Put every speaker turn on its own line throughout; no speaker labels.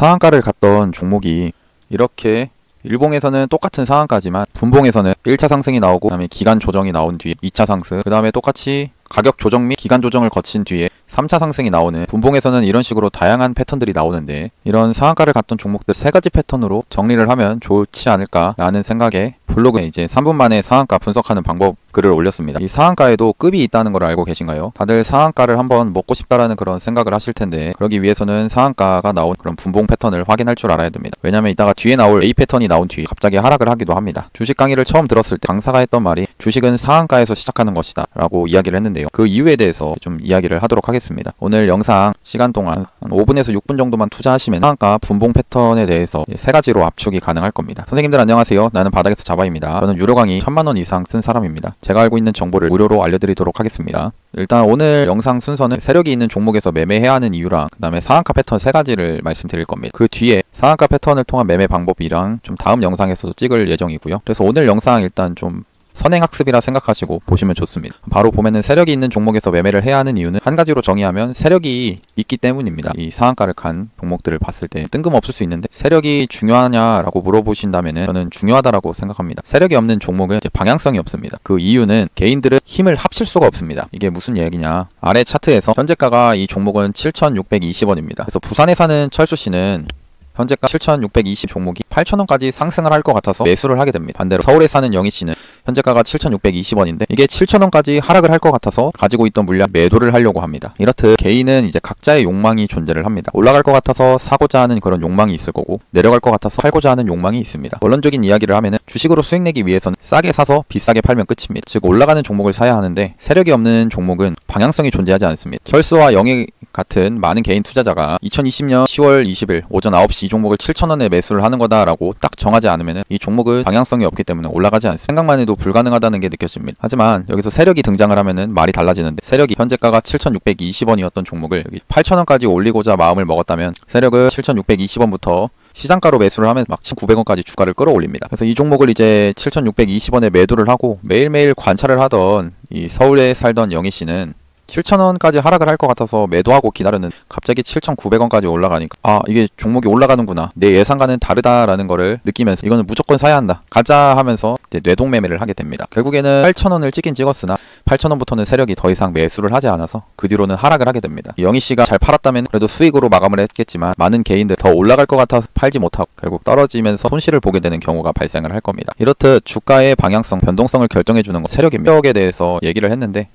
상한가를 갔던 종목이 이렇게 일봉에서는 똑같은 상한가지만 분봉에서는 1차 상승이 나오고 그 다음에 기간 조정이 나온 뒤에 2차 상승, 그 다음에 똑같이 가격 조정 및 기간 조정을 거친 뒤에 3차 상승이 나오는, 분봉에서는 이런 식으로 다양한 패턴들이 나오는데, 이런 상한가를 갔던 종목들 3가지 패턴으로 정리를 하면 좋지 않을까라는 생각에 블로그에 이제 3분 만에 상한가 분석하는 방법 글을 올렸습니다. 이 상한가에도 급이 있다는 걸 알고 계신가요? 다들 상한가를 한번 먹고 싶다라는 그런 생각을 하실 텐데, 그러기 위해서는 상한가가 나온 그런 분봉 패턴을 확인할 줄 알아야 됩니다. 왜냐면 이따가 뒤에 나올 A 패턴이 나온 뒤에 갑자기 하락을 하기도 합니다. 주식 강의를 처음 들었을 때 강사가 했던 말이 주식은 상한가에서 시작하는 것이다 라고 이야기를 했는데요. 그 이유에 대해서 좀 이야기를 하도록 하겠습니다. 오늘 영상 시간 동안 한 5분에서 6분 정도만 투자하시면 상한가 분봉 패턴에 대해서 3가지로 압축이 가능할 겁니다. 선생님들 안녕하세요. 나는 바닥에서 자바입니다. 저는 유료 강의 1000만원 이상 쓴 사람입니다. 제가 알고 있는 정보를 무료로 알려드리도록 하겠습니다. 일단 오늘 영상 순서는 세력이 있는 종목에서 매매해야 하는 이유랑 그 다음에 상한가 패턴 3가지를 말씀드릴 겁니다. 그 뒤에 상한가 패턴을 통한 매매 방법이랑 좀 다음 영상에서도 찍을 예정이고요. 그래서 오늘 영상 일단 좀 선행학습이라 생각하시고 보시면 좋습니다. 바로 보면은 세력이 있는 종목에서 매매를 해야 하는 이유는 한 가지로 정의하면 세력이 있기 때문입니다. 이 상한가를 간 종목들을 봤을 때 뜬금없을 수 있는데, 세력이 중요하냐라고 물어보신다면은 저는 중요하다라고 생각합니다. 세력이 없는 종목은 이제 방향성이 없습니다. 그 이유는 개인들은 힘을 합칠 수가 없습니다. 이게 무슨 얘기냐, 아래 차트에서 현재가가 이 종목은 7,620원입니다. 그래서 부산에 사는 철수 씨는 현재가 7,620 종목이 8,000원까지 상승을 할 것 같아서 매수를 하게 됩니다. 반대로 서울에 사는 영희 씨는 현재가가 7,620원인데 이게 7,000원까지 하락을 할 것 같아서 가지고 있던 물량 매도를 하려고 합니다. 이렇듯 개인은 이제 각자의 욕망이 존재를 합니다. 올라갈 것 같아서 사고자 하는 그런 욕망이 있을 거고, 내려갈 것 같아서 팔고자 하는 욕망이 있습니다. 원론적인 이야기를 하면은 주식으로 수익 내기 위해서는 싸게 사서 비싸게 팔면 끝입니다. 즉 올라가는 종목을 사야 하는데, 세력이 없는 종목은 방향성이 존재하지 않습니다. 철수와 영희 같은 많은 개인 투자자가 2020년 10월 20일 오전 9시 이 종목을 7,000원에 매수를 하는 거다라고 딱 정하지 않으면 이 종목은 방향성이 없기 때문에 올라가지 않습니다. 생각만 해도 불가능하다는 게 느껴집니다. 하지만 여기서 세력이 등장을 하면은 말이 달라지는데, 세력이 현재가가 7,620원이었던 종목을 여기 8,000원까지 올리고자 마음을 먹었다면, 세력은 7,620원부터 시장가로 매수를 하면 막 1,900원까지 주가를 끌어올립니다. 그래서 이 종목을 이제 7,620원에 매도를 하고 매일매일 관찰을 하던 이 서울에 살던 영희 씨는 7,000원까지 하락을 할 것 같아서 매도하고 기다렸는데 갑자기 7,900원까지 올라가니까 이게 종목이 올라가는구나, 내 예상과는 다르다라는 거를 느끼면서 이거는 무조건 사야 한다, 가자 하면서 이제 뇌동매매를 하게 됩니다. 결국에는 8,000원을 찍긴 찍었으나 8,000원부터는 세력이 더 이상 매수를 하지 않아서 그 뒤로는 하락을 하게 됩니다. 영희 씨가 잘 팔았다면 그래도 수익으로 마감을 했겠지만, 많은 개인들 더 올라갈 것 같아서 팔지 못하고 결국 떨어지면서 손실을 보게 되는 경우가 발생을 할 겁니다. 이렇듯 주가의 방향성, 변동성을 결정해주는 것, 세력입니다. 세력에 대해서 얘기를 했는데,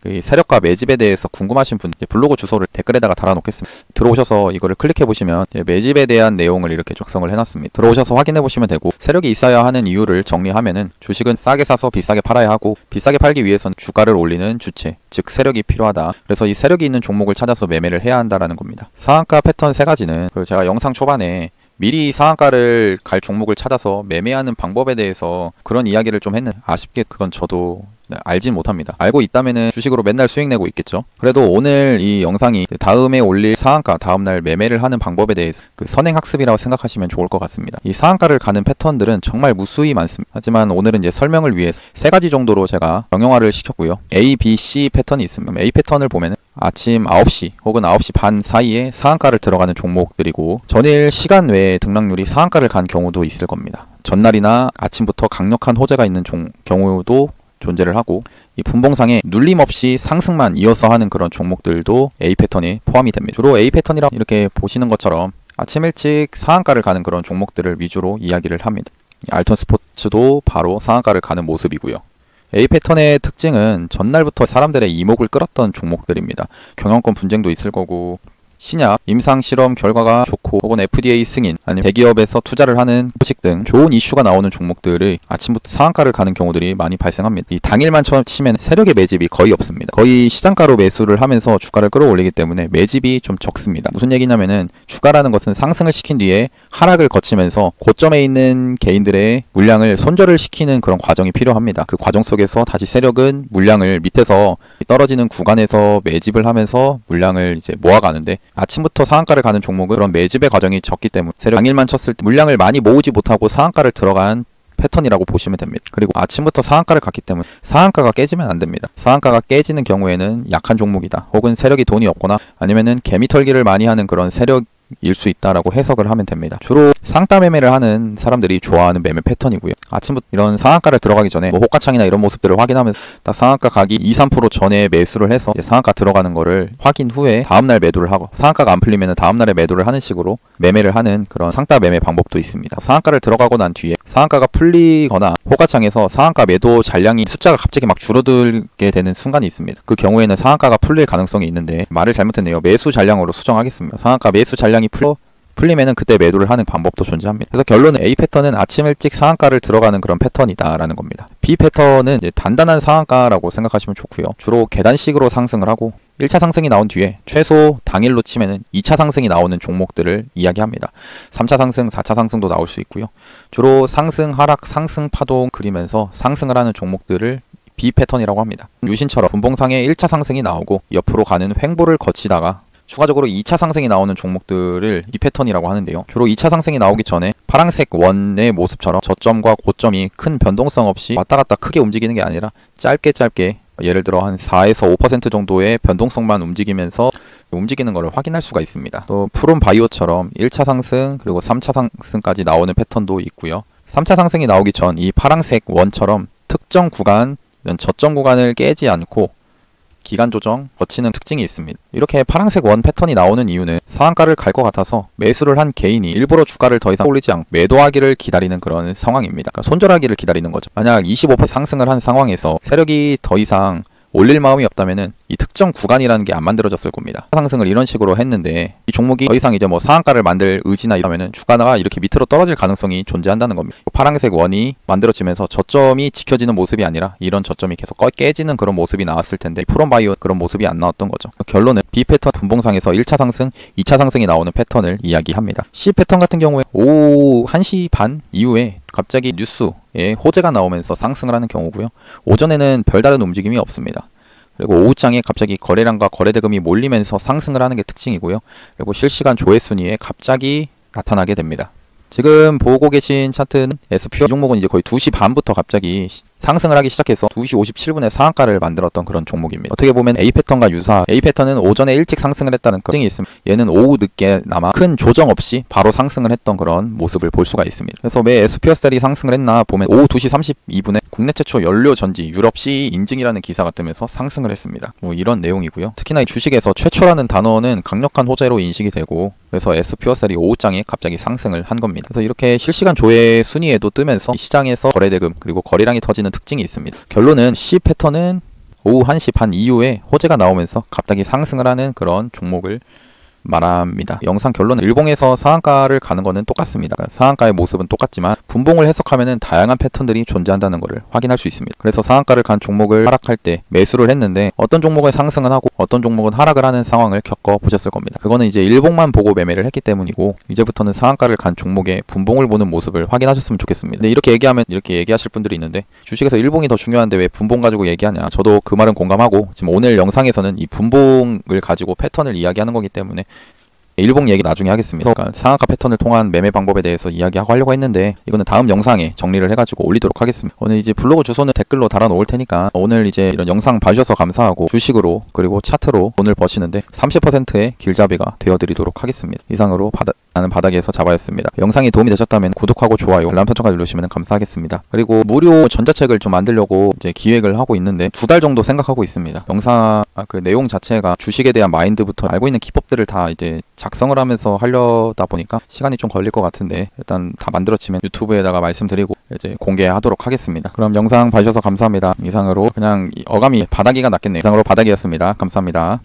이 세력과 매집에 대해서 궁금하신 분 블로그 주소를 댓글에다가 달아놓겠습니다. 들어오셔서 이거를 클릭해보시면 매집에 대한 내용을 이렇게 작성을 해놨습니다. 들어오셔서 확인해보시면 되고, 세력이 있어야 하는 이유를 정리하면은 주식은 싸게 사서 비싸게 팔아야 하고, 비싸게 팔기 위해서는 주가를 올리는 주체, 즉 세력이 필요하다. 그래서 이 세력이 있는 종목을 찾아서 매매를 해야 한다라는 겁니다. 상한가 패턴 3가지는 제가 영상 초반에 미리 상한가를 갈 종목을 찾아서 매매하는 방법에 대해서 그런 이야기를 좀 했는데, 아쉽게 그건 저도 알진 못합니다. 알고 있다면은 주식으로 맨날 수익 내고 있겠죠. 그래도 오늘 이 영상이 다음에 올릴 상한가, 다음날 매매를 하는 방법에 대해서 선행학습이라고 생각하시면 좋을 것 같습니다. 이 상한가를 가는 패턴들은 정말 무수히 많습니다. 하지만 오늘은 이제 설명을 위해서 3가지 정도로 제가 정형화를 시켰고요. A, B, C 패턴이 있습니다. A 패턴을 보면은 아침 9시 혹은 9시 반 사이에 상한가를 들어가는 종목들이고, 전일 시간 외에 등락률이 상한가를 간 경우도 있을 겁니다. 전날이나 아침부터 강력한 호재가 있는 경우도 존재를 하고, 이 분봉상에 눌림 없이 상승만 이어서 하는 그런 종목들도 A 패턴에 포함이 됩니다. 주로 A 패턴이라 이렇게 보시는 것처럼 아침 일찍 상한가를 가는 그런 종목들을 위주로 이야기를 합니다. 알톤 스포츠도 바로 상한가를 가는 모습이고요. A 패턴의 특징은 전날부터 사람들의 이목을 끌었던 종목들입니다. 경영권 분쟁도 있을 거고, 신약, 임상실험 결과가 좋고, 혹은 FDA 승인, 아니면 대기업에서 투자를 하는 소식 등 좋은 이슈가 나오는 종목들이 아침부터 상한가를 가는 경우들이 많이 발생합니다. 이 당일만 치면 세력의 매집이 거의 없습니다. 거의 시장가로 매수를 하면서 주가를 끌어올리기 때문에 매집이 좀 적습니다. 무슨 얘기냐면은, 주가라는 것은 상승을 시킨 뒤에 하락을 거치면서 고점에 있는 개인들의 물량을 손절을 시키는 그런 과정이 필요합니다. 그 과정 속에서 다시 세력은 물량을 밑에서 떨어지는 구간에서 매집을 하면서 물량을 이제 모아가는데, 아침부터 상한가를 가는 종목은 그런 매집의 과정이 적기 때문에 세력 당일만 쳤을 때 물량을 많이 모으지 못하고 상한가를 들어간 패턴이라고 보시면 됩니다. 그리고 아침부터 상한가를 갔기 때문에 상한가가 깨지면 안 됩니다. 상한가가 깨지는 경우에는 약한 종목이다, 혹은 세력이 돈이 없거나 아니면은 개미털기를 많이 하는 그런 세력이 수 있다라고 해석을 하면 됩니다. 주로 상따 매매를 하는 사람들이 좋아하는 매매 패턴이고요. 아침부터 이런 상한가를 들어가기 전에 뭐 호가창이나 이런 모습들을 확인하면서 딱 상한가 가기 2~3% 전에 매수를 해서 상한가 들어가는 거를 확인 후에 다음날 매도를 하고, 상한가가 안 풀리면 다음날에 매도를 하는 식으로 매매를 하는 그런 상따 매매 방법도 있습니다. 상한가를 들어가고 난 뒤에 상한가가 풀리거나 호가창에서 상한가 매도 잔량이 숫자가 갑자기 막 줄어들게 되는 순간이 있습니다. 그 경우에는 상한가가 풀릴 가능성이 있는데, 말을 잘못했네요. 매수 잔량으로 수정하겠습니다. 상한가 매수 잔량이 풀리면은 그때 매도를 하는 방법도 존재합니다. 그래서 결론은 A 패턴은 아침 일찍 상한가를 들어가는 그런 패턴이다라는 겁니다. B 패턴은 이제 단단한 상한가라고 생각하시면 좋고요. 주로 계단식으로 상승을 하고 1차 상승이 나온 뒤에 최소 당일로 치면은 2차 상승이 나오는 종목들을 이야기합니다. 3차 상승, 4차 상승도 나올 수 있고요. 주로 상승, 하락, 상승 파동 그리면서 상승을 하는 종목들을 B 패턴이라고 합니다. 유신처럼 분봉상에 1차 상승이 나오고 옆으로 가는 횡보를 거치다가 추가적으로 2차 상승이 나오는 종목들을 이 패턴이라고 하는데요. 주로 2차 상승이 나오기 전에 파란색 원의 모습처럼 저점과 고점이 큰 변동성 없이 왔다 갔다 크게 움직이는 게 아니라 짧게 예를 들어 한 4에서 5% 정도의 변동성만 움직이면서 움직이는 것을 확인할 수가 있습니다. 또 푸른 바이오처럼 1차 상승 그리고 3차 상승까지 나오는 패턴도 있고요. 3차 상승이 나오기 전 이 파란색 원처럼 특정 구간, 이런 저점 구간을 깨지 않고 기간 조정 거치는 특징이 있습니다. 이렇게 파란색 원 패턴이 나오는 이유는 상한가를 갈 것 같아서 매수를 한 개인이 일부러 주가를 더 이상 올리지 않고 매도하기를 기다리는 그런 상황입니다. 그러니까 손절하기를 기다리는 거죠. 만약 25% 상승을 한 상황에서 세력이 더 이상 올릴 마음이 없다면은 이 특정 구간이라는 게 안 만들어졌을 겁니다. 상승을 이런 식으로 했는데 이 종목이 더 이상 이제 뭐 상한가를 만들 의지나 이러면은 주가가 이렇게 밑으로 떨어질 가능성이 존재한다는 겁니다. 파란색 원이 만들어지면서 저점이 지켜지는 모습이 아니라 이런 저점이 계속 깨지는 그런 모습이 나왔을 텐데 푸른바이오 그런 모습이 안 나왔던 거죠. 결론은 B 패턴 분봉상에서 1차 상승, 2차 상승이 나오는 패턴을 이야기합니다. C 패턴 같은 경우에 오후 1시 반 이후에 갑자기 뉴스에 호재가 나오면서 상승을 하는 경우고요. 오전에는 별다른 움직임이 없습니다. 그리고 오후장에 갑자기 거래량과 거래대금이 몰리면서 상승을 하는 게 특징이고요. 그리고 실시간 조회 순위에 갑자기 나타나게 됩니다. 지금 보고 계신 차트는 SPY 종목은 이제 거의 2시 반부터 갑자기 상승을 하기 시작해서 2시 57분에 상한가를 만들었던 그런 종목입니다. 어떻게 보면 A 패턴과 유사, A 패턴은 오전에 일찍 상승을 했다는 특징이 있으면 얘는 오후 늦게나마 큰 조정 없이 바로 상승을 했던 그런 모습을 볼 수가 있습니다. 그래서 왜 SPY셀이 상승을 했나 보면 오후 2시 32분에 국내 최초 연료 전지 유럽 CE 인증이라는 기사가 뜨면서 상승을 했습니다. 뭐 이런 내용이고요. 특히나 이 주식에서 최초라는 단어는 강력한 호재로 인식이 되고, 그래서 SPY셀이 오후장에 갑자기 상승을 한 겁니다. 그래서 이렇게 실시간 조회 순위에도 뜨면서 시장에서 거래대금 그리고 거래량이 터지는 특징이 있습니다. 결론은 C 패턴은 오후 1시 반 이후에 호재가 나오면서 갑자기 상승을 하는 그런 종목을 말합니다. 영상 결론은 일봉에서 상한가를 가는 거는 똑같습니다. 상한가의 모습은 똑같지만 분봉을 해석하면은 다양한 패턴들이 존재한다는 것을 확인할 수 있습니다. 그래서 상한가를 간 종목을 하락할 때 매수를 했는데 어떤 종목은 상승을 하고 어떤 종목은 하락을 하는 상황을 겪어 보셨을 겁니다. 그거는 이제 일봉만 보고 매매를 했기 때문이고, 이제부터는 상한가를 간 종목의 분봉을 보는 모습을 확인하셨으면 좋겠습니다. 근데 이렇게 얘기하면 이렇게 얘기하실 분들이 있는데, 주식에서 일봉이 더 중요한데 왜 분봉 가지고 얘기하냐. 저도 그 말은 공감하고, 지금 오늘 영상에서는 이 분봉을 가지고 패턴을 이야기하는 거기 때문에 일봉 얘기 나중에 하겠습니다. 그러니까 상한가 패턴을 통한 매매 방법에 대해서 이야기하고 하려고 했는데, 이거는 다음 영상에 정리를 해가지고 올리도록 하겠습니다. 오늘 이제 블로그 주소는 댓글로 달아 놓을 테니까 오늘 이제 이런 영상 봐주셔서 감사하고, 주식으로 그리고 차트로 돈을 버시는데 30%의 길잡이가 되어드리도록 하겠습니다. 이상으로 나는 바닥에서 잡아였습니다. 영상이 도움이 되셨다면 구독하고 좋아요, 알람 설정까지 누르시면 감사하겠습니다. 그리고 무료 전자책을 좀 만들려고 이제 기획을 하고 있는데 2달 정도 생각하고 있습니다. 영상 그 내용 자체가 주식에 대한 마인드부터 알고 있는 기법들을 다 이제 작성을 하면서 하려다 보니까 시간이 좀 걸릴 것 같은데, 일단 다 만들어지면 유튜브에다가 말씀드리고 이제 공개하도록 하겠습니다. 그럼 영상 봐주셔서 감사합니다. 이상으로 그냥 어감이 바닥이가 낫겠네요. 이상으로 바닥이었습니다. 감사합니다.